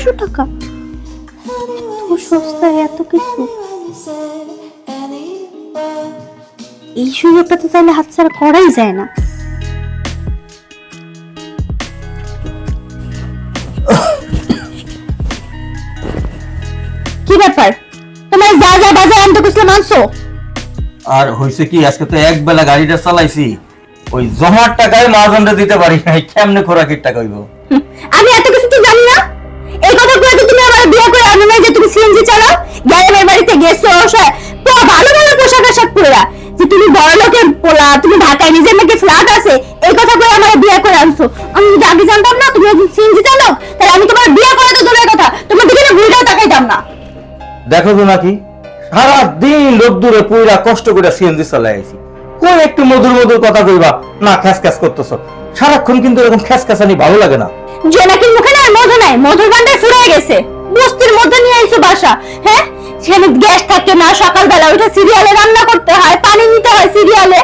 500 টাকা? এত সস্তায় এত কিছু, এই সুযোগটা তো তাহলে হাতছাড়া করাই যায় না। কি ব্যাপার, তোমার যা যা বাজার আনতে কইছিলাম আনছো? আর হইছে কি, আজকে তো এক বেলা গাড়িটা চালাইছি, ওই জমার টাকায় মাঝানটা দিতে পারি নাই, কেমনে খোরাকির টাকা হইব? আমি এত কিছু তো জানি না। এই কথা কয়ে তো তুমি আমার বিয়ে করে আনো না যে তুমি সিএনজি চালাও, গ্যারেমের বাড়িতে গেছো তো ভালো ভালো পোশাক আশাক পরা, যে তুমি বড় লোকের পোলা, তুমি ঢাকায় নিজের নাকি ফ্ল্যাট আছে, এই কথা কয়ে আমার বিয়ে করে আনছো। আমি যদি আগে জানতাম না তুমি একজন সিএনজি চালক, তাহলে আমি তোমার বিয়ে করে তো দূরের কথা, তোমার দিকে ঘুরেও তাকাইতাম না। দেখো তো নাকি সারা দিন রোদ্দুরে পুরা কষ্ট করে সিএনজি চালাই আইছি, কই একটু মধুর মধুর কথা কইবা না, খ্যাস খ্যাস করতেছো সারাক্ষণ, কিন্তু এরকম খ্যাস খ্যাসানি ভালো লাগে না। জোনাকির মুখে না মধু নাই, মধুর ভান্ডার ফুরিয়ে গেছে, বস্তির মধ্যে নিয়ে আইছো বাসা। হ্যাঁ, সেখানে গ্যাস থাকে না, সকালবেলা উঠে সিরিয়ালে রান্না করতে হয়, পানি নিতে হয় সিরিয়ালে।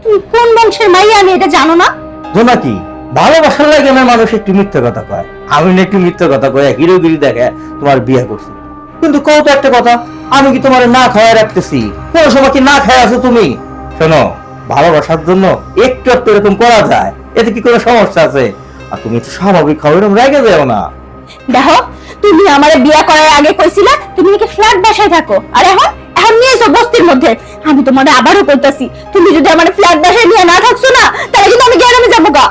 তুমি কোন বংশের মাইয়া আমি এটা জানো না? জোনাকি, ভালোবাসার লাগে না মানুষ একটু মিথ্যে কথা কয়, আমি না একটু মিথ্যে কথা কয় হিরোগিরি দেখে তোমার বিয়ে করছি, কিন্তু কও তো একটা কথা, আমি কি তোমার না খাওয়াই রাখতেছি? কোন সময় কি না খাই আছো তুমি? শোনো, ভালোবাসার জন্য একটু একটু এরকম করা যায়, এতে কি কোনো সমস্যা আছে? আর তুমি একটু স্বাভাবিক খাও, এরকম রেগে যাও না। দেখো, তুমি আমার বিয়ে করার আগে কইছিলা তুমি নাকি ফ্ল্যাট বাসায় থাকো, আর এখন এখন নিয়ে এসো বস্তির মধ্যে। আমি তোমারে আবারও কইতাছি, তুমি যদি আমার ফ্ল্যাট বাসায় নিয়ে না থাকছো না, তাহলে কিন্তু আমি গ্রামে যাবো গা।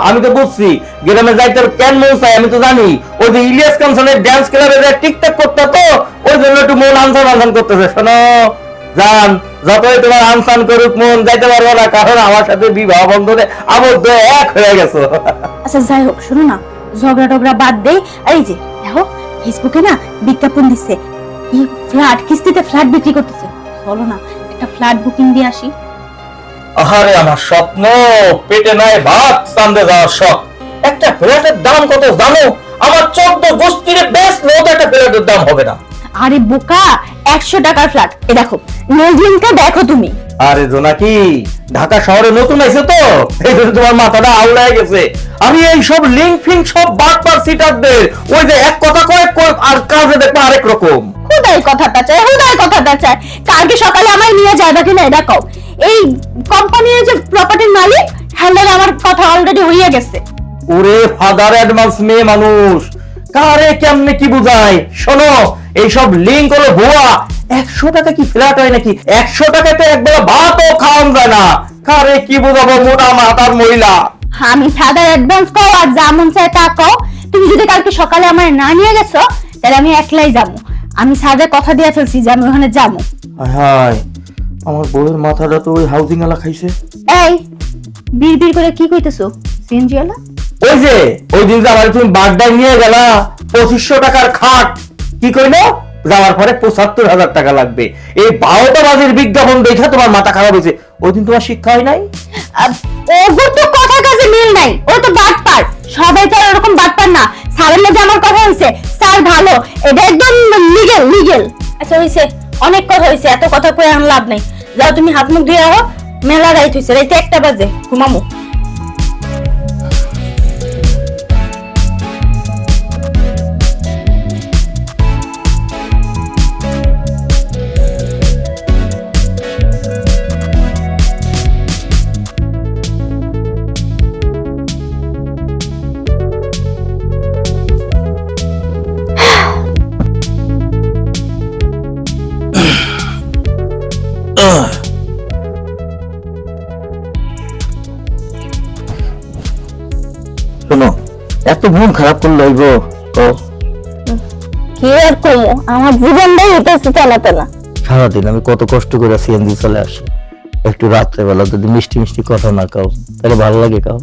আমি তো বুঝছি গ্রামে যাইতে কেন মন চাই, আমি তো জানি ওই যে ইলিয়াস কাঞ্চনের ড্যান্স ক্লাবে যে টিকটক করতে, তো ওই জন্য একটু মন আনসান আনসান করতেছে। শোনো জান, যতই তোমার আনসান করুক মন যাইতে পারবো না, কারণ আমার সাথে বিবাহ বন্ধনে আবদ্ধ এক হয়ে গেছো। আচ্ছা যাই হোক, শোনো না, ঝগড়া টগড়া বাদ দেই। আর এই যে দেখো, ফেসবুকে না বিজ্ঞাপন দিচ্ছে, কি ফ্ল্যাট কিস্তিতে ফ্ল্যাট বিক্রি করতেছে, চলো না একটা ফ্ল্যাট বুকিং দিয়ে আসি। আরে আমার স্বপ্ন, পেটে নাই ভাত, চান্দে যাওয়ার শখ। একটা ফ্ল্যাটের দাম কত জানো? আমার 14 গোষ্ঠীর বেশ লোক একটা ফ্ল্যাটের দাম হবে না। আরে বোকা, 100 টাকার ফ্ল্যাট। এই দেখো নেজলিংটা দেখো তুমি। আরে জোনাকি, ঢাকা শহরে নতুন আইছে তো, এই জন্য তোমার মাথাটা আউলায় গেছে। আমি এই সব লিংক ফিংক সব বাটপার সিটারদের, ওই যে এক কথা কয় আর কাজে দেখবে আরেক রকম। হুদাই কথাটা চাই, হুদাই কথাটা চাই। কালকে সকালে আমায় নিয়ে যাবে কিনা এটা কও। এই কোম্পানির যে প্রপার্টির মালিক, হ্যান্ডেল আমার কথা অলরেডি হইয়া গেছে। ওরে ফাদার অ্যাডভান্স মেয়ে মানুষ, কারে কেমনে কি বুঝায়? শোনো, এইসব লিংক হলো ভুয়া। 100 টাকা কি ফ্ল্যাট হয় নাকি? 100 টাকাতে একবেলা ভাতও খাওয়ান যায় না। কারে কি বুঝাবো মোটা মাথার মহিলা? আমি ফাদার অ্যাডভান্স কও আর যা মন চায় তা কও। তুমি যদি কালকে সকালে আমার না নিয়ে গেছো, তাহলে আমি একলাই যাবো। আমি সাদের কথা দিয়ে ফেলছি যে আমি ওখানে যাবো। হায়, আমার বউয়ের মাথাটা তো ওই হাউজিং এলা খাইছে। এই বিড়বিড় করে কি কইতেছো সিএনজি ওয়ালা? ওই যে ওই দিন যে আমার তুমি বার্থডে নিয়ে গেলা 2500 টাকার খাট, কি কইলো যাওয়ার পরে 75,000 টাকা লাগবে। এই 12টা বাজের বিজ্ঞাপন দেখে তোমার মাথা খারাপ হয়েছে। ওই দিন তোমার শিক্ষা হয় নাই? ওগো তো কথা কাজে মিল নাই, ও তো বাটপার। সবাই তো এরকম বাটপার না। স্যারের লগে আমার কথা হইছে, স্যার ভালো, এটা একদম লিগ্যাল লিগ্যাল। আচ্ছা হইছে, অনেক কথা হইছে, এত কথা কই আর লাভ নাই। যাও তুমি হাত মুখ ধুয়ে আও, মেলা রাইত হইছে, রাইতে 1টা বাজে, ঘুমামু। শোনো, এত মন খারাপ করলে হইব? কি আর কমো, আমার জীবনটাই হইতেছে টানা টানা। সারাদিন আমি কত কষ্ট করে সিএনজি চলে আসি, একটু রাত্রেবেলা যদি মিষ্টি মিষ্টি কথা না কাও তাহলে ভালো লাগে? কাও,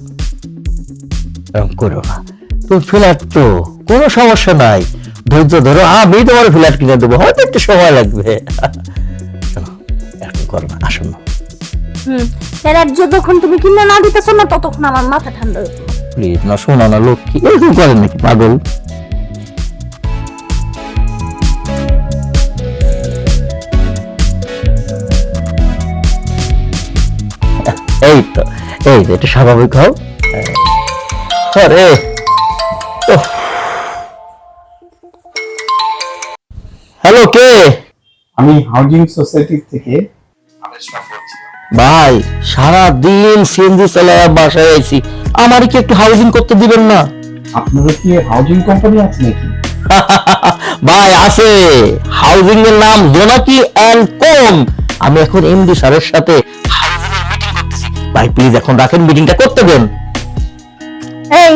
এরকম করো না। তুমি ফ্ল্যাট তো কোনো সমস্যা নাই, ধৈর্য ধরো, আমি তোমার ফ্ল্যাট কিনে দেবো, হয়তো একটু সময় লাগবে। শোনো, এরকম করো না, আসো না। ফ্ল্যাট যতক্ষণ তুমি কিনে না দিতেছো না, ততক্ষণ আমার মাথা ঠান্ডা হচ্ছে। প্লিজ না, শোনো না, লক্ষ্মী এরকম করেন নাকি পাগল? এই তো, এই যে একটু স্বাভাবিক হও। আরে কে? আমি হাউজিং সোসাইটি থেকে আবেশ রাও বলছিলাম। ভাই সারা দিন সিএনজি চালায় বাসায় আইছি, আমার কি একটু হাউজিং করতে দিবেন না? আপনাদের কি হাউজিং কোম্পানি আছে নাকি? ভাই আছে, হাউজিং এর নাম জোনাকি এন্ড কোম। আমি এখন এমডি স্যারের সাথে হাউজিং এর মিটিং করতেছি। ভাই প্লিজ এখন রাখেন, মিটিংটা করতে দেন। এই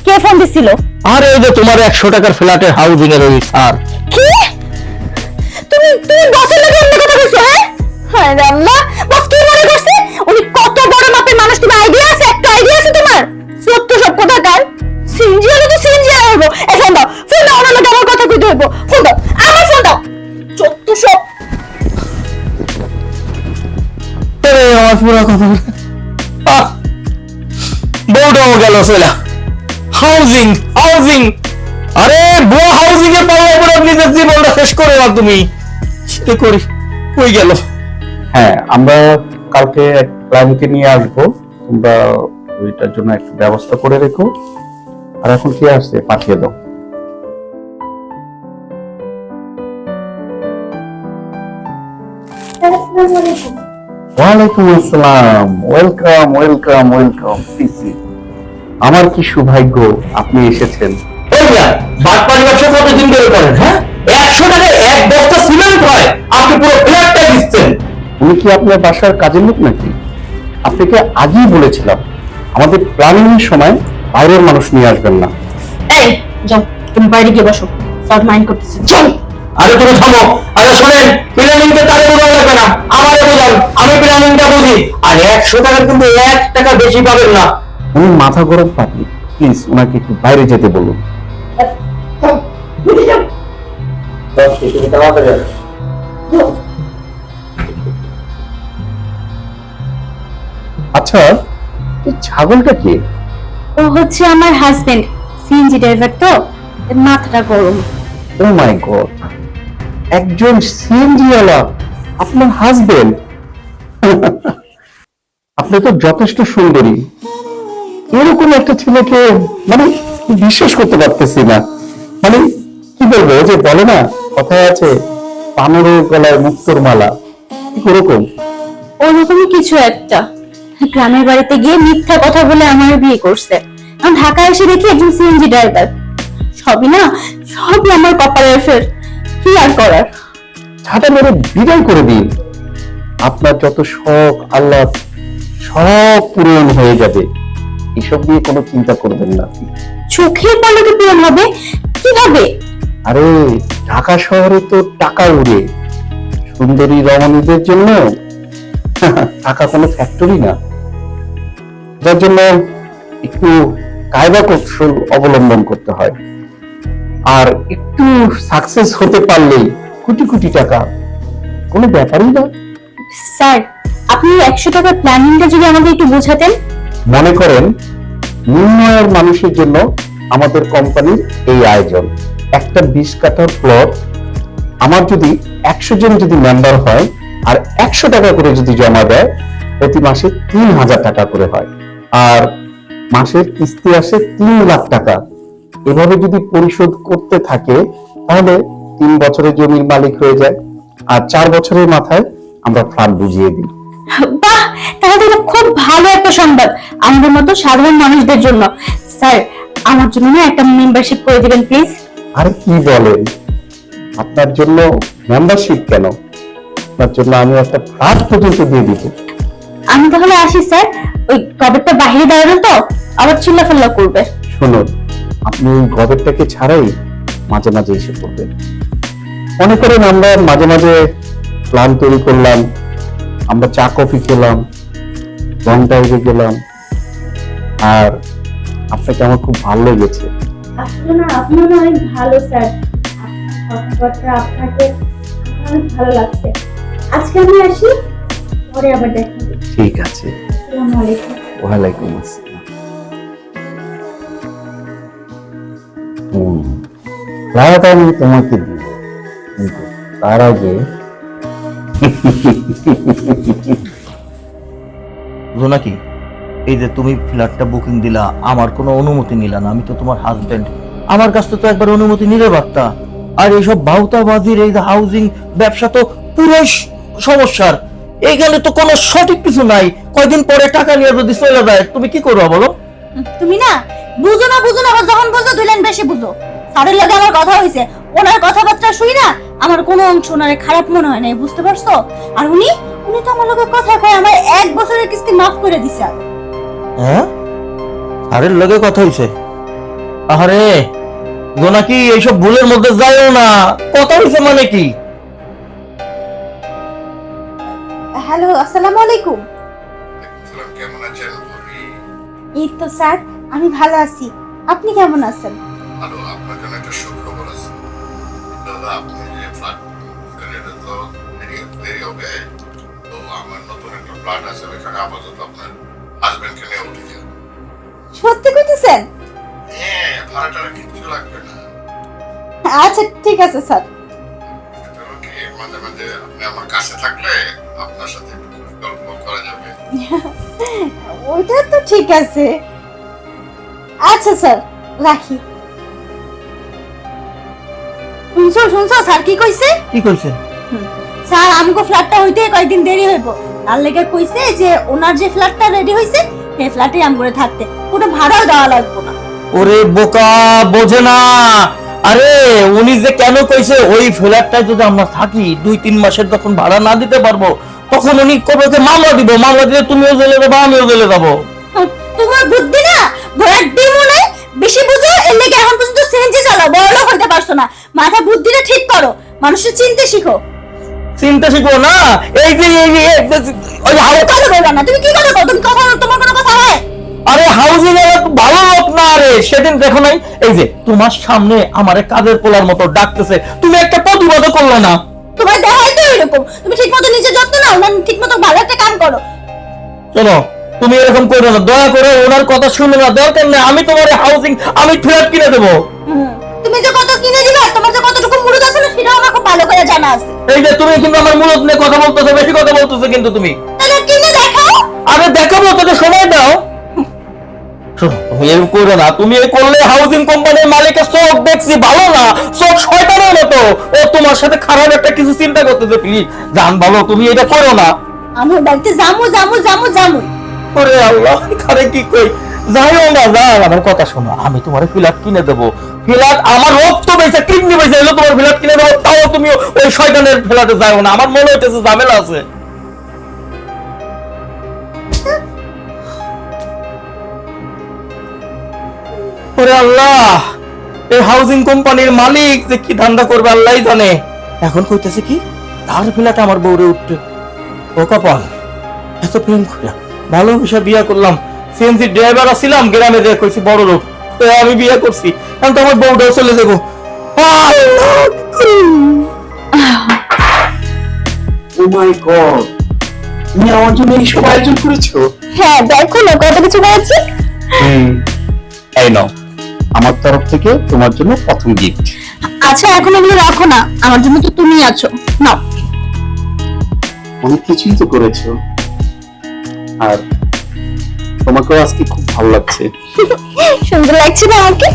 কে ফোন দিছিল? আরে এই যে তোমার 100 টাকার ফ্ল্যাটের হাউজিং এর ওই স্যার। কি তুমি তুমি বসের লাগে এমনি কথা কইছো? হ্যাঁ হায় রে আল্লাহ, বস কি মনে করছে? উনি কত বড় মাপের মানুষ, তোমার আইডিয়া আছে? একটা আইডিয়া আছে তোমার? সত্য সব কথা কার? সিনজি হলো তো সিনজি হইবো। এই ফোন দাও, ফোন দাও, ওনার লগে আমার কথা কইতে হইবো। ফোন দাও, আমার ফোন দাও। সত্য সব আমার পুরো কথা বউটাও গেল সেলা। হাউজিং হাউজিং, আরে বউ হাউজিং এ পাল্লা পড়ে নিজের জীবনটা শেষ করে না তুমি। সেটা করি কই গেল? হ্যাঁ, আমরা কালকে এক ক্লায়েন্টকে নিয়ে আসবো, তোমরা ওইটার জন্য একটু ব্যবস্থা করে রেখো। আর এখন কি আসছে পাঠিয়ে দাও। ওয়ালাইকুম আসসালাম, ওয়েলকাম ওয়েলকাম ওয়েলকাম। আমার কি সৌভাগ্য আপনি এসেছেন। এই না, বাটপাড়ি ব্যবসা কতদিন ধরে করেন? হ্যাঁ, 100 টাকায় এক বস্তা সিমেন্ট হয়, আপনি পুরো ফ্ল্যাটটা দিচ্ছেন। উনি কি আপনার বাসার কাজের লোক নাকি? আপনাকে আগেই বলেছিলাম আমাদের প্ল্যানিং এর সময় বাইরের মানুষ নিয়ে আসবেন না। এই যাও, তুমি বাইরে গিয়ে বসো, স্যার মাইন্ড করতেছে। চল। আরে তুমি থামো। আরে শুনেন, প্ল্যানিংটা তারে বোঝানো লাগবে না, আমারে বোঝান, আমি প্ল্যানিংটা বুঝি। আর 100 টাকার কিন্তু 1 টাকা বেশি পাবেন না। উনি মাথা গরম পাবলিক, প্লিজ ওনাকে একটু বাইরে যেতে বলুন। আচ্ছা, এই ছাগলটা কে? ও হচ্ছে আমার হাজবেন্ড, সিএনজি ড্রাইভার, তো মাথাটা গরম। ও মাই গড, একজন সিএনজি ওয়ালা আপনার হাজবেন্ড? আপনি তো যথেষ্ট সুন্দরী, এরকম একটা ছেলেকে মানে বিশ্বাস করতে পারতেছি না। মানে কি বলবো, ওই যে বলে না কথায় আছে, পানরের গলায় মুক্তোর মালা, ঠিক ওরকম। ওরকমই কিছু একটা। গ্রামের বাড়িতে গিয়ে মিথ্যা কথা বলে আমার বিয়ে করছে, এখন ঢাকা এসে দেখি একজন সিএনজি ড্রাইভার। সবই আমার কপালের ফের, কি আর করার। ছাতা মেরে বিদায় করে দিন। আপনার যত শখ আল্লাহ সব পূরণ হয়ে যাবে, এসব নিয়ে কোনো চিন্তা করবেন না। চোখের পলকে পূরণ হবে কিভাবে? আরে ঢাকা শহরে তো টাকা উড়ে, সুন্দরী রমণীদের জন্য টাকা কোনো ফ্যাক্টরি না। যার জন্য একটু কায়দা কৌশল অবলম্বন করতে হয়, আর একটু সাকসেস হতে পারলেই কোটি কোটি টাকা কোনো ব্যাপারই না। স্যার, আপনি 100 টাকার প্ল্যানিংটা যদি আমাদের একটু বোঝাতেন। মনে করেন নিম্ন আয়ের মানুষের জন্য আমাদের কোম্পানির এই আয়োজন। একটা 20 কাঠার প্লট, আমার যদি 100 জন যদি মেম্বার হয় আর 100 টাকা করে যদি জমা দেয়, প্রতি মাসে 3000 টাকা করে হয়, আর মাসের কিস্তি আসে 3 লাখ টাকা। এভাবে যদি পরিশোধ করতে থাকে তাহলে 3 বছরের জমির মালিক হয়ে যায়, আর 4 বছরের মাথায় আমরা ফান্ড বুঝিয়ে দিই। বাহ, তাহলে এটা খুব ভালো একটা সংবাদ আমাদের মতো সাধারণ মানুষদের জন্য। স্যার, আমার জন্য না একটা মেম্বারশিপ করে দিবেন প্লিজ। আরে কি বলেন, আপনার জন্য মেম্বারশিপ কেন, আপনার জন্য আমি একটা ফ্ল্যাট পর্যন্ত দিয়ে দিব। আমি তাহলে আসি স্যার, ওই কবেরটা বাইরে দাঁড়ানো তো আবার চিল্লাফাল্লা করবে। শুনুন, আপনি ওই গবেরটাকে ছাড়াই মাঝে মাঝে এসে পড়বেন। মনে করেন আমরা মাঝে মাঝে প্ল্যান তৈরি করলাম, আমরা চা কফি খেলাম, লং ড্রাইভে গেলাম, আর আপনাকে আমার খুব ভালো লেগেছে। আসলে না, আপনিও না অনেক ভালো স্যার, কথাবার্তা আপনাকে অনেক ভালো লাগছে। আজকে আমি আসি, পরে আবার দেখা হবে। ঠিক আছে, আসসালামু আলাইকুম। ওয়ালাইকুম আসসালাম। ফ্ল্যাট আমি তোমাকে দিব, কিন্তু তার আগে জোনাকি, এই যে তুমি ফ্ল্যাটটা বুকিং দিলা, আমার কোনো অনুমতি নিলা না। আমি তো তোমার হাজবেন্ড, আমার কাছ থেকে তো একবার অনুমতি নিলে পারতা। আর এইসব বাউতাবাজির এই হাউজিং ব্যবসা তো পুরো সমস্যার। এইখানে তো কোনো সঠিক কিছু নাই, কয়দিন পরে টাকা নিয়ে যদি চলে যায় তুমি কি করবা বলো? তুমি না বুঝো না আবার যখন বুঝো দুই লাইন বেশি বুঝো। স্যারের লগে আমার কথা হয়েছে, ওনার কথাবার্তা শুই না আমার কোনো অংশ ওনারে খারাপ মনে হয় নাই, বুঝতে পারছো? আর উনি তো আমার লগে কথা কয় আমার 1 বছরের কিস্তি মাফ করে দিছে। হ্যাঁ, আরের লগে কথা হইছে? আরে জোনাকি এইসব ভুলের মধ্যে যাইও না, কথা হইছে মানে কি? হ্যালো, আসসালামু আলাইকুম। কেমন আছেন ভাবি? এই তো স্যার, আমি ভালো আছি, আপনি কেমন আছেন? ভালো। আপনার জন্য একটা সুখবর আছে দাদা। আপনি যে ফ্ল্যাট এটা তো দেরি হবে। তো আমার নতুন একটা ফ্ল্যাট আছে, ওইখানে আপাতত আপনার হাজবেন্ডকে নিয়ে উঠে যান। সত্যি কইতেছেন? হ্যাঁ, ভাড়াটা কিচ্ছু লাগবে না। আচ্ছা ঠিক আছে স্যার। এটা হলো কি, মাঝে মাঝে আপনি আমার কাছে থাকলে আপনার সাথে একটু গল্প করা যাবে। ওইটা তো ঠিক আছে। আচ্ছা স্যার, রাখি। শুনছো স্যার কি কইছে? কি কইছে? স্যার আমগো ফ্ল্যাটটা হইতে কয়েকদিন দেরি হইব, তার লেগে কইছে যে ওনার যে ফ্ল্যাটটা রেডি হইছে সেই ফ্ল্যাটে আমগরে থাকতে, কোনো ভাড়াও দেওয়া লাগবে না। ওরে বোকা, বোঝে না। আরে উনি যে কেন কইছে ওই ফ্ল্যাটটায় যদি আমরা থাকি 2-3 মাসের যখন ভাড়া না দিতে পারবো তখন উনি কবে মামলা দিব, মামলা দিলে তুমিও জেলে যাবো আমিও জেলে যাবো। তোমার বুদ্ধি না ঘোড়ার ডিমও নাই, বেশি বুঝো, এর লেগে এখন পর্যন্ত সিএনজি চালাও, বড়লোক হইতে পারছো না। মাথা বুদ্ধিটা ঠিক করো, মানুষের চিনতে শিখো। চিন্তা শিখো না, এই যে ওই কথা বলবা না, তুমি কি কথা কও? তুমি কথা, তোমার কোনো কথা হয়? আরে হাউজিং এর ভালো লোক না। আরে সেদিন দেখো নাই, এই যে তোমার সামনে আমারে কাজের পোলার মতো ডাকতেছে, তুমি একটা প্রতিবাদ করলে না? তোমার দেখাই তো এরকম, তুমি ঠিকমতো নিজের যত্ন নাও না, ঠিকমতো ভালো একটা কাম করো। শোনো, তুমি এরকম করো না, দয়া করে ওনার কথা শুনে না, দরকার নেই। আমি তোমার হাউজিং, আমি ফ্ল্যাট কিনে দেবো। তুমি যে কত কিনে দিবা, তোমার যে কতটুকু মুরুদ আছে না সেটাও আমার খুব ভালো করে জানা আছে। এই যে তুমি কিন্তু আমার মূলত নিয়ে কথা বলতেছো, বেশি কথা বলতেছো কিন্তু তুমি। তাহলে কিনে দেখাও। আরে দেখাবো, তোকে সময় দাও। শোনো, তুমি এরকম করো না, তুমি এই করলে হাউজিং কোম্পানির মালিকের চোখ দেখছি ভালো না, চোখ শয়তানের মতো। ও তোমার সাথে খারাপ একটা কিছু চিন্তা করতেছে। প্লিজ জান ভালো, তুমি এটা করো না। আমার বাড়িতে জামু। ওরে আল্লাহ, কারে কি কই, যাইও না, যাও। আমার কথা শোনো, আমি তোমার ফ্ল্যাট কিনে দেবো। ফ্ল্যাট আমার রক্ত বেঁচে, কিডনি বেঁচে এলো, তোমার ফ্ল্যাট কিনে দেবো। তাও তুমি ওই শয়তানের ফ্ল্যাটে যাও না, আমার মনে হইতেছে ঝামেলা আছে। ওরে আল্লাহ, এই হাউজিং কোম্পানির মালিক যে কি ধান্দা করবে আল্লাহই জানে। এখন কইতেছে কি তার ফ্ল্যাটে আমার বউরে উঠতে। ও কপাল, এত প্রেম করে ভালোবেসে বিয়ে করলাম, সিএনজি ড্রাইভার ছিলাম, গ্রামে যে কইছি বড় লোক, তো আমি বিয়ে করছি, এখন তো আমার বউটাও চলে যাবো। ও মাই গড, তুমি আমার জন্য এই সব আয়োজন করেছো? হ্যাঁ, দেখো না কত কিছু করেছি। এই নাও, আমার তরফ থেকে তোমার জন্য প্রথম গিফট। আচ্ছা এখন এগুলো রাখো না, আমার জন্য তো তুমি আছো, নাও। অনেক কিছুই তো করেছো, আর তোমাকেও আজকে খুব ভালো লাগছে। সুন্দর লাগছে না আমাকে?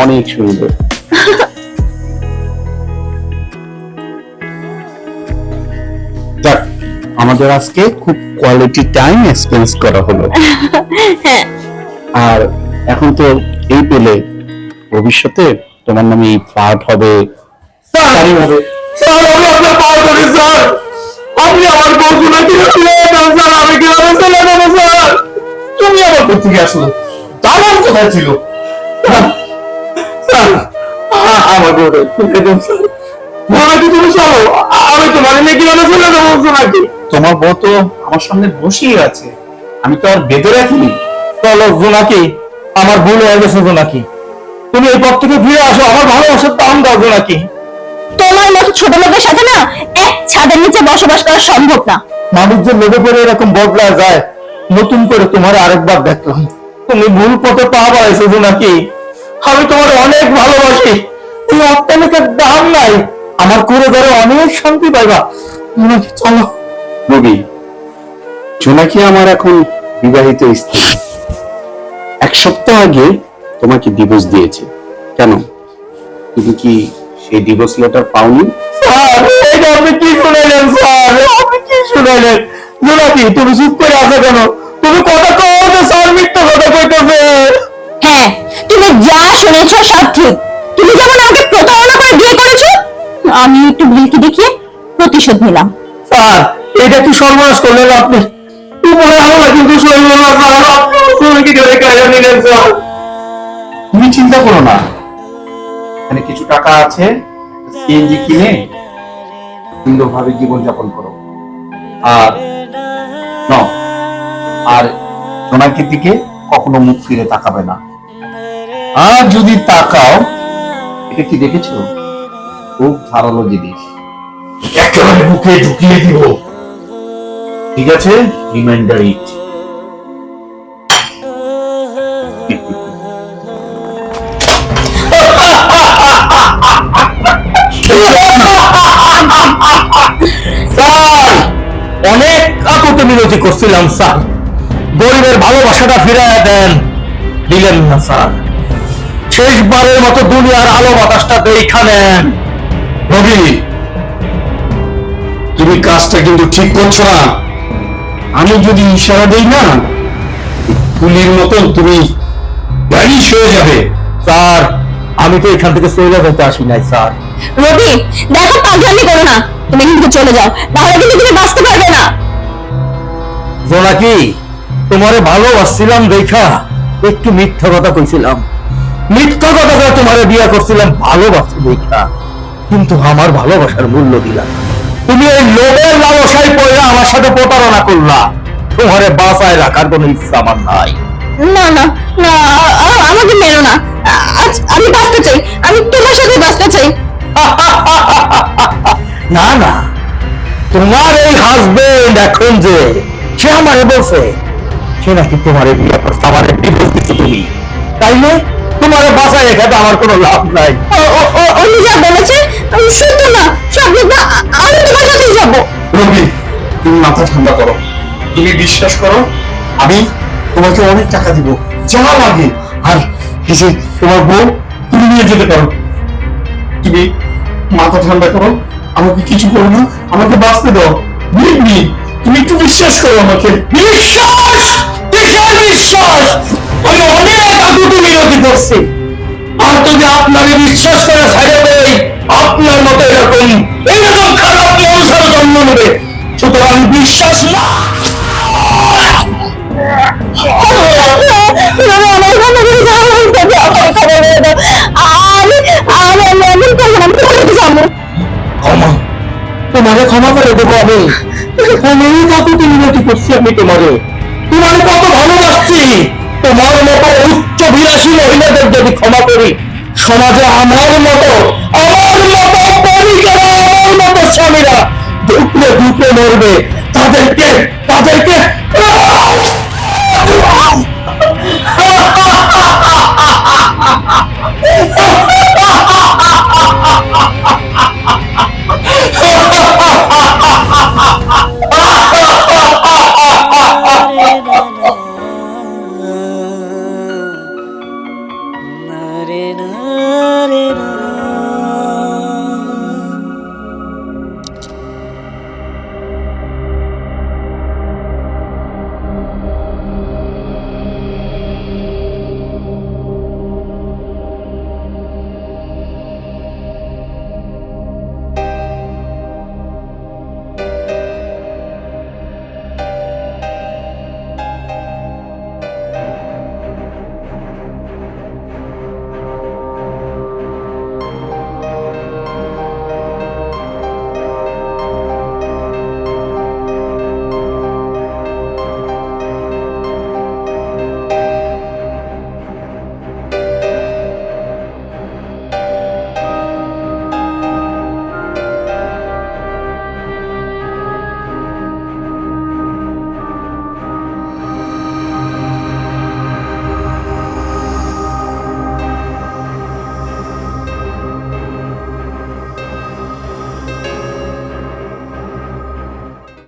অনেক সুন্দর। যাক, আমাদের আজকে খুব কোয়ালিটি টাইম এক্সপেন্স করা হলো। আর এখন তো এই পেলে ভবিষ্যতে তোমার নামে এই ফ্ল্যাট হবে, গাড়ি হবে। স্যার, আমি আপনার পায়ে ধরি স্যার, আপনি আমার বউকে না কিনে দিয়ে দেন স্যার, আমি কিভাবে চলে যাবো স্যার? তুমি আবার কোথেকে আসলো? দালাল কোথায় ছিল? স্যার, আমার বউটা কিনে দেন স্যার। বউটাকে তুমি চলো, আমি তোমার নিয়ে কিভাবে চলে যাবো নাকি? তোমার বউ তো আমার সামনে বসেই আছে, আমি তো আর বেঁধে রাখিনি। চলো জোনাকি, আমার ভুল হয়ে গেছে জোনাকি, তুমি এই পথ থেকে ফিরে আসো, আমার ভালোবাসার দাম দাও জোনাকি। তোমার মতো ছোট লোকের সাথে না এক ছাদের নিচে বসবাস করা সম্ভব না। মানুষ যে লোভে পড়ে এরকম বদলা যায়, নতুন করে তোমার আরেকবার দেখলাম, তুমি ভুল পথে পা বাড়াইছো জোনাকি। আমি তোমার অনেক ভালোবাসি, এই অট্টালিকার দাম নাই, আমার করে ধরে অনেক শান্তি পাইবা জোনাকি। চলো। রবি, জোনাকি আমার এখন বিবাহিত স্ত্রী। 1 সপ্তাহ আগে তোমাকে ডিভোর্স দিয়েছে। কেন? তুমি কি সেই ডিভোর্স লেটার পাওনি? স্যার এটা আপনি কি শুনাইলেন স্যার? আপনি কি শুনাইলেন? জোনাকি তুমি চুপ করে আছো কেন? তুমি কথা কও যে স্যার মিথ্যা কথা কইতেছে। হ্যাঁ, তুমি যা শুনেছো সব ঠিক। তুমি যেমন আমাকে প্রতারণা করে বিয়ে করেছো, আমি একটু ভুলকি দেখিয়ে প্রতিশোধ নিলাম। স্যার এটা কি সর্বনাশ করলেন আপনি? উপরে আমরা কিন্তু সইব না স্যার, আপনি জোনাকি ধরে কাজে নিলেন স্যার। তুমি চিন্তা করো না, এখানে কিছু টাকা আছে, সিএনজি কিনে সুন্দরভাবে জীবনযাপন করো। আর নাও, আর জোনাকির দিকে কখনো মুখ ফিরে তাকাবে না। আর যদি তাকাও, এটা কি দেখেছো? খুব ধারালো জিনিস, একেবারে মুখে ঢুকিয়ে দিব। ঠিক আছে, রিমাইন্ডার ইট। স্যার অনেক কাকুতি মিনতি করছিলাম স্যার, গরিবের ভালোবাসাটা ফিরায় দেন, দিলেন না স্যার। শেষবারের মতো দুনিয়ার আলো বাতাসটা দেখা নেন। রবি, তুমি কাজটা কিন্তু ঠিক করছো না। আমি যদি ইশারা দেই না, কুলির মতন তুমি ভ্যানিশ হয়ে যাবে। স্যার আমি তো এখান থেকে চলে যেতে আসি নাই স্যার। রবি, দেখো পাগলামি করো না, তুমি কিন্তু চলে যাও, তাহলে কিন্তু তুমি বাঁচতে পারবে না। জোনাকি তোমারে ভালোবাসছিলাম দেখা একটু মিথ্যা কথা কইছিলাম, মিথ্যা কথা করে তোমারে বিয়ে করছিলাম ভালোবাসি দেখা, কিন্তু আমার ভালোবাসার মূল্য দিলাম। তুমি এই লোভের লালসায় পড়ে আমার সাথে প্রতারণা করলা। তোমারে বাঁচায় রাখার কোনো ইচ্ছা আমার নাই। না না না, আমাকে মেরো না। আজ আমি বাঁচতে চাই, আমি তোমার সাথে বাঁচতে চাই। না না, তোমার এই হাজবেন্ড এখন যে সে আমারে বলছে সে নাকি তোমার বিয়ে করছে, আমার ডিভোর্স দিচ্ছ তুমি, তাইলে তোমার বাসায় রেখে তো আমার কোনো লাভ নাই। উনি যা বলেছে সত্য না, সব মিথ্যা। আমি তোমার সাথেই যাবো। রবি, তুমি মাথা ঠান্ডা করো, তুমি বিশ্বাস করো, আমি তোমাকে অনেক টাকা দিব, যা লাগে। আর এই যে তোমার বউ, তুমি নিয়ে যেতে পারো। তুমি মাথা ঠান্ডা করো, আমাকে কিছু করো না, আমাকে বাঁচতে দাও। বিলিভ, তুমি একটু বিশ্বাস করো আমাকে। বিশ্বাস? কিসের বিশ্বাস? আমি অনেক কাকুতি মিনতি করছি, আর যদি আপনাকে বিশ্বাস করে ছাড়ে দেই, আপনার মতো এরকম খারাপ মানুষের জন্ম নেবে। সুতরাং বিশ্বাস না। ক্ষমা, তোমারে ক্ষমা করে দেবো আমি। আমি কাকুতি মিনতি করছি আমি তোমারে কত ভালোবাসছি। তোমার মতো উচ্চ বিলাসী মহিলাদের যদি ক্ষমা করি, সমাজে আমার মতো পরিবারে আমার মতো স্বামীরা দুপুরে দুপুরে মরবে। তাদেরকে